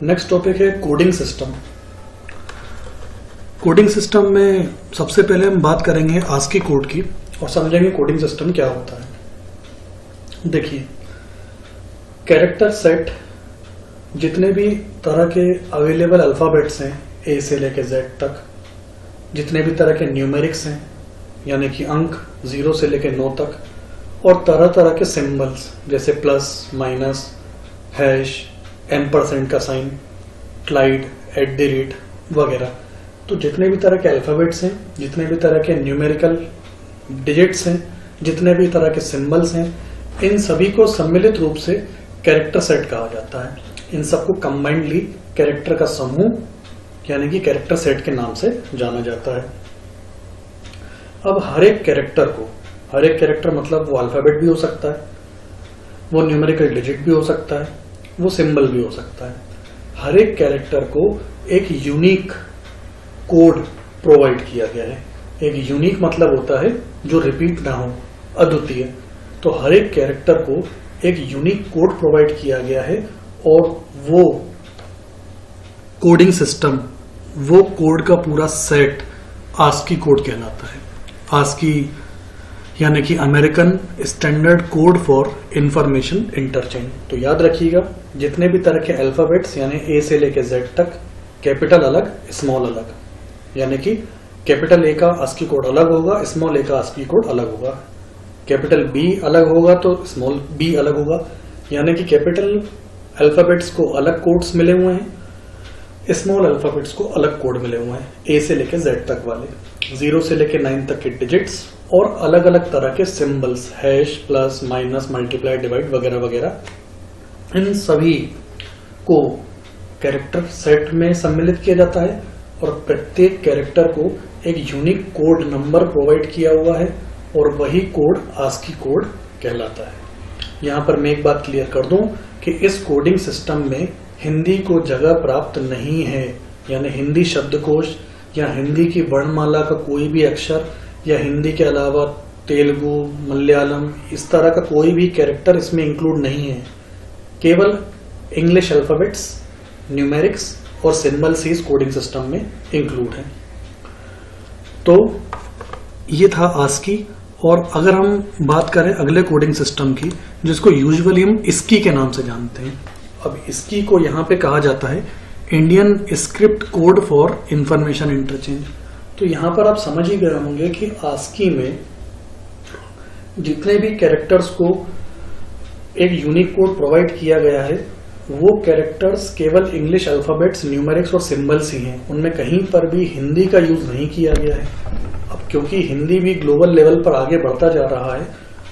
Next topic है coding system. Coding system में सबसे पहले हम बात करेंगे आस्की कोड की और समझेंगे कोडिंग सिस्टम क्या होता है। देखिए, कैरेक्टर सेट जितने भी तरह के अवेलेबल अल्फाबेट्स हैं ए से लेकर जेड तक, जितने भी तरह के न्यूमेरिक्स हैं यानी कि अंक 0 से लेकर 9 तक, और तरह तरह के सिंबल्स जैसे प्लस, माइनस, हैश, एम्परसेंड का साइन, क्लाइड, @ वगैरह, तो जितने भी तरह के अल्फाबेट्स हैं, जितने भी तरह के न्यूमेरिकल डिजिट्स हैं, जितने भी तरह के सिंबल्स हैं, इन सभी को सम्मिलित रूप से कैरेक्टर सेट कहा जाता है। इन सबको कंबाइंडली कैरेक्टर का समूह यानी कि कैरेक्टर सेट के नाम से जाना जाता है। अब हर एक कैरेक्टर मतलब वो अल्फाबेट भी हो सकता है, वो न्यूमेरिकल डिजिट भी हो सकता है, वो सिंबल भी हो सकता है। हर एक कैरेक्टर को एक यूनिक कोड प्रोवाइड किया गया है। एक यूनिक मतलब होता है जो रिपीट ना हो, अद्वितीय। तो हर एक कैरेक्टर को एक यूनिक कोड प्रोवाइड किया गया है और वो कोडिंग सिस्टम, वो कोड का पूरा सेट आस्की कोड कहलाता है। आस्की यानी कि American standard code for information interchange. तो याद रखिएगा, जितने भी तरह के अल्फाबेट्स यानी ए से लेकर जेड तक, कैपिटल अलग, स्मॉल अलग, यानी कि कैपिटल ए का आस्की कोड अलग होगा, स्मॉल ए का आस्की कोड अलग होगा। कैपिटल बी अलग होगा तो स्मॉल बी अलग होगा, यानी कि कैपिटल अल्फाबेट्स को अलग कोड्स मिले हुए हैं, स्मॉल अल्फाबेट्स को अलग कोड मिले हुए हैं। ए से लेकर जेड तक वाले, 0 से लेकर 9 तक के डिजिट्स और अलग अलग तरह के symbols, hash, plus, minus, multiply, divide वगैरह वगैरह, इन सभी को कैरेक्टर सेट में सम्मिलित किया जाता है और प्रत्येक कैरेक्टर को एक यूनिक कोड नंबर प्रोवाइड किया हुआ है और वही कोड आस्की कोड कहलाता है। यहाँ पर मैं एक बात क्लियर कर दूं कि इस कोडिंग सिस्टम में हिंदी को जगह प्राप्त नहीं है, यानी हिंदी शब्दकोश या हिंदी की वर्णमाला का कोई भी अक्षर या हिंदी के अलावा तेलुगु, मलयालम, इस तरह का कोई भी कैरेक्टर इसमें इंक्लूड नहीं है। केवल इंग्लिश अल्फाबेट्स, न्यूमेरिक्स और सिंबल्स ही इस कोडिंग सिस्टम में इंक्लूड है। तो ये था आस्की। और अगर हम बात करें अगले कोडिंग सिस्टम की, जिसको यूजुअली हम ISCI के नाम से जानते हैं। अब ISCI को यहाँ पे कहा जाता है Indian script code for information interchange. तो यहाँ पर आप समझ ही गए होंगे कि आस्की में जितने भी कैरेक्टर्स को एक यूनिक कोड प्रोवाइड किया गया है, वो कैरेक्टर्स केवल इंग्लिश अल्फाबेट्स, न्यूमेरिक्स और सिंबल्स ही हैं। उनमें कहीं पर भी हिंदी का यूज नहीं किया गया है। अब क्योंकि हिंदी भी ग्लोबल लेवल पर आगे बढ़ता जा रहा है,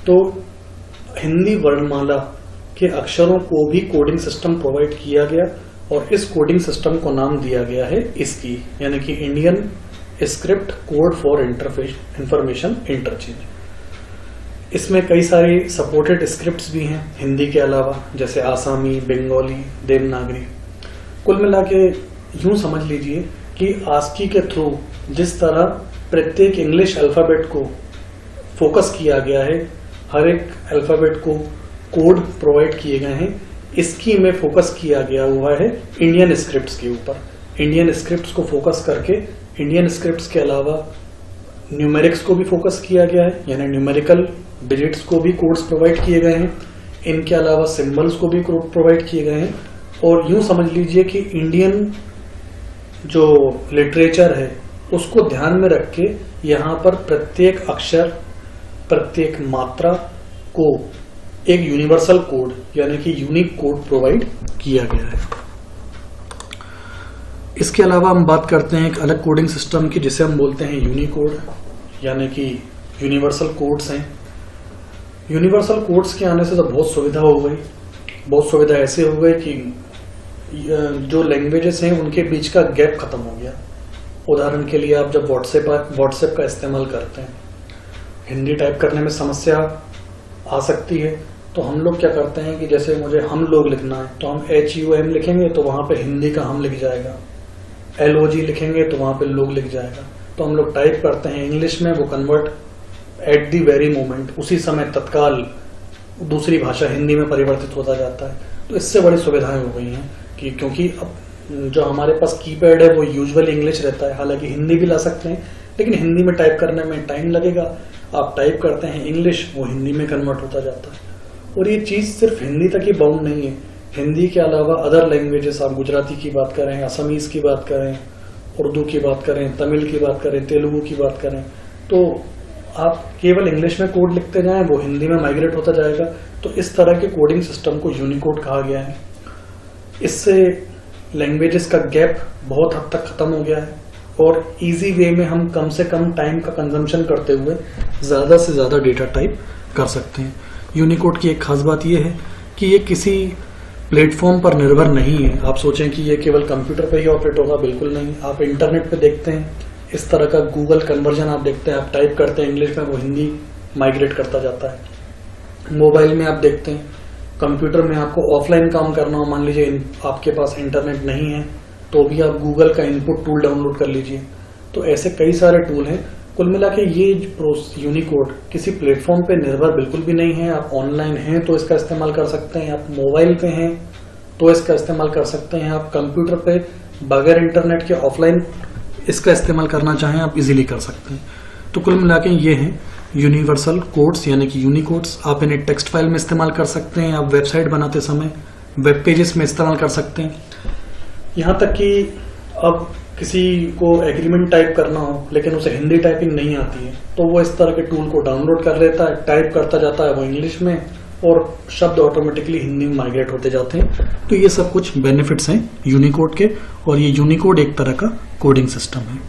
तो हिंदी वर्णमाला के अक्षरों को भी कोडिंग सिस्टम प्रोवाइड किया गया और इस कोडिंग सिस्टम को नाम दिया गया है ISCI, यानी कि Indian script code for information interchange. इसमें कई सारी सपोर्टेड स्क्रिप्ट्स भी हैं हिंदी के अलावा, जैसे आसामी, बंगाली, देवनागरी। कुल मिला के यूं समझ लीजिए कि आस्की के थ्रू जिस तरह प्रत्येक इंग्लिश अल्फाबेट को फोकस किया गया है, हर एक अल्फाबेट को कोड प्रोवाइड किए गए हैं, ISCI में फोकस किया गया हुआ है इंडियन स्क्रिप्ट्स के ऊपर। इंडियन स्क्रिप्ट्स को फोकस करके इंडियन स्क्रिप्ट्स के अलावा न्यूमेरिक्स को भी फोकस किया गया है, यानी न्यूमेरिकल डिजिट्स को भी कोड्स प्रोवाइड किए गए हैं। इनके अलावा सिंबल्स को भी कोड प्रोवाइड किए गए हैं। और यूं समझ लीजिए कि इंडियन जो लिटरेचर है उसको ध्यान में रख के यहाँ पर प्रत्येक अक्षर, प्रत्येक मात्रा को एक यूनिवर्सल कोड यानी कि यूनिक कोड प्रोवाइड किया गया है। इसके अलावा हम बात करते हैं एक अलग कोडिंग सिस्टम की, जिसे हम बोलते हैं यूनिकोड, यानी कि यूनिवर्सल कोड्स हैं। यूनिवर्सल कोड्स के आने से तो बहुत सुविधा हो गई। बहुत सुविधा ऐसे हो गई कि जो लैंग्वेजेस हैं उनके बीच का गैप खत्म हो गया। उदाहरण के लिए, आप जब व्हाट्सएप का इस्तेमाल करते हैं, हिंदी टाइप करने में समस्या आ सकती है, तो हम लोग क्या करते हैं कि जैसे मुझे हम लोग लिखना है तो हम HUM लिखेंगे तो वहां पे हिंदी का हम लिख जाएगा, LOG लिखेंगे तो वहां पे लोग लिख जाएगा। तो हम लोग टाइप करते हैं इंग्लिश में, वो convert at the very moment, उसी समय तत्काल दूसरी भाषा हिंदी में परिवर्तित होता जाता है। तो इससे बड़ी सुविधाएं हो गई हैं कि क्योंकि अब जो हमारे पास कीपैड है वो यूजुअली इंग्लिश रहता है, हालांकि हिंदी भी ला सकते हैं, लेकिन हिंदी में टाइप करने में टाइम लगेगा। आप टाइप करते हैं इंग्लिश, वो हिंदी में कन्वर्ट होता जाता है। और ये चीज़ सिर्फ हिंदी तक ही बाउंड नहीं है, हिंदी के अलावा अदर लैंग्वेजेस, आप गुजराती की बात करें, असमीज़ की बात करें, उर्दू की बात करें, तमिल की बात करें, तेलुगु की बात करें, तो आप केवल इंग्लिश में कोड लिखते जाएं, वो हिंदी में माइग्रेट होता जाएगा। तो इस तरह के कोडिंग सिस्टम को यूनिकोड कहा गया है। इससे लैंग्वेजेस का गैप बहुत हद तक खत्म हो गया है और इजी वे में हम कम से कम टाइम का कंजम्पशन करते हुए ज़्यादा से ज़्यादा डेटा टाइप कर सकते हैं। यूनिकोड की एक खास बात यह है कि ये किसी प्लेटफॉर्म पर निर्भर नहीं है। आप सोचें कि ये केवल कंप्यूटर पे ही ऑपरेट होगा, बिल्कुल नहीं। आप इंटरनेट पे देखते हैं इस तरह का गूगल कन्वर्जन आप देखते हैं, आप टाइप करते हैं इंग्लिश में, वो हिंदी माइग्रेट करता जाता है। मोबाइल में आप देखते हैं, कंप्यूटर में आपको ऑफलाइन काम करना हो, मान लीजिए आपके पास इंटरनेट नहीं है, तो भी आप गूगल का इनपुट टूल डाउनलोड कर लीजिए। तो ऐसे कई सारे टूल हैं। कुल मिला के ये यूनिकोड किसी प्लेटफॉर्म पे निर्भर बिल्कुल भी नहीं है। आप ऑनलाइन हैं तो इसका इस्तेमाल कर सकते हैं, आप मोबाइल पे हैं तो इसका इस्तेमाल कर सकते हैं, आप कंप्यूटर पे बगैर इंटरनेट के ऑफलाइन इसका इस्तेमाल करना चाहें आप इजीली कर सकते हैं। तो कुल मिला के ये हैं यूनिवर्सल कोड्स यानी कि यूनिकोड्स। आप इन्हें टेक्स्ट फाइल में इस्तेमाल कर सकते हैं, आप वेबसाइट बनाते समय वेब पेजेस में इस्तेमाल कर सकते हैं। यहाँ तक कि अब किसी को एग्रीमेंट टाइप करना हो लेकिन उसे हिंदी टाइपिंग नहीं आती है, तो वो इस तरह के टूल को डाउनलोड कर लेता है, टाइप करता जाता है वो इंग्लिश में, और शब्द ऑटोमेटिकली हिंदी में माइग्रेट होते जाते हैं। तो ये सब कुछ बेनिफिट्स हैं यूनिकोड के, और ये यूनिकोड एक तरह का कोडिंग सिस्टम है।